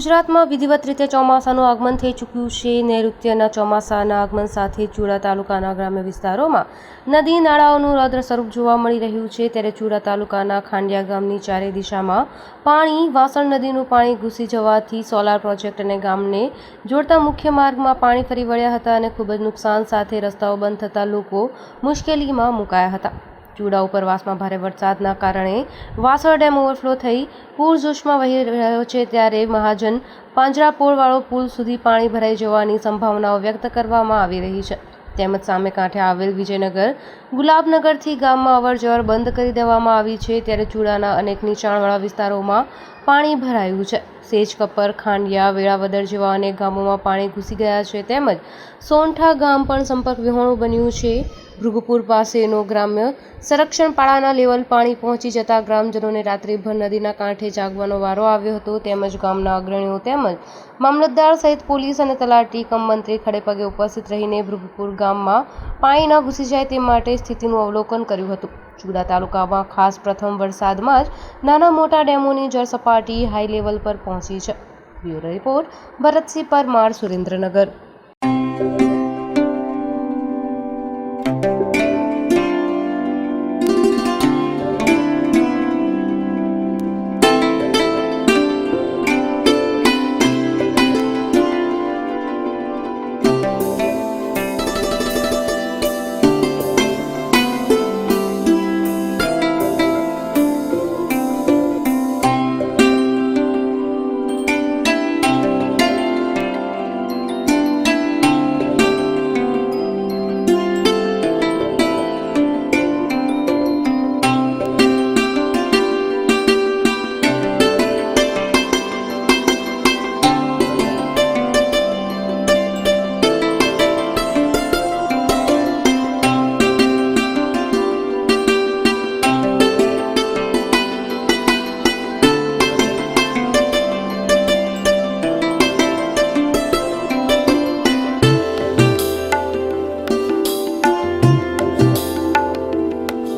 ગુજરાતમાં વિધિવત રીતે ચોમાસાનું આગમન થઈ ચૂક્યું છે. નૈઋત્યના ચોમાસાના આગમન સાથે ચુડા તાલુકાના ગ્રામ્ય વિસ્તારોમાં નદી નાળાઓનું રૌદ્ર સ્વરૂપ જોવા મળી રહ્યું છે. ત્યારે ચુડા તાલુકાના ખાંડિયા ગામની ચારે દિશામાં પાણી, વાસણ નદીનું પાણી ઘૂસી જવાથી સોલાર પ્રોજેક્ટ અને ગામને જોડતા મુખ્ય માર્ગમાં પાણી ફરી વળ્યા હતા અને ખૂબ જ નુકસાન સાથે રસ્તાઓ બંધ થતાં લોકો મુશ્કેલીમાં મુકાયા હતા. ચુડા ઉપરવાસમાં ભારે વરસાદના કારણે વાસણ ડેમ ઓવરફ્લો થઈ પૂરજોશમાં વહી રહ્યો છે. ત્યારે મહાજન પાંજરાપોળવાળો પુલ સુધી પાણી ભરાઈ જવાની સંભાવનાઓ વ્યક્ત કરવામાં આવી રહી છે. તેમજ સામે કાંઠે આવેલ વિજયનગર ગુલાબનગરથી ગામમાં અવરજવર બંધ કરી દેવામાં આવી છે. ત્યારે ચુડાના અનેક નીચાણવાળા વિસ્તારોમાં પાણી ભરાયું છે. સેજકપર, ખાંડિયા, વેળાવદર જેવા અનેક ગામોમાં પાણી ઘૂસી ગયા છે. તેમજ સોંઠા ગામ પણ સંપર્ક વિહોણું બન્યું છે. ભૃગપુર પાસેનો ગ્રામ્ય સંરક્ષણ પાળાના લેવલ પાણી પહોંચી જતા ગ્રામજનોને રાત્રિભર નદીના કાંઠે જાગવાનો વારો આવ્યો હતો. તેમજ ગામના અગ્રણીઓ તેમજ મામલતદાર સહિત પોલીસ અને તલાટી કમ મંત્રી ખડેપગે ઉપસ્થિત રહીને ભૃગપુર ગામમાં પાણી ન ઘૂસી જાય તે માટે સ્થિતિનું અવલોકન કર્યું હતું. ચુડા તાલુકામાં ખાસ પ્રથમ વરસાદમાં જ નાના મોટા ડેમોની જળસપાટી હાઈ લેવલ પર પહોંચી છે. Bureau report, Bharatsinh Parmar, Surendranagar.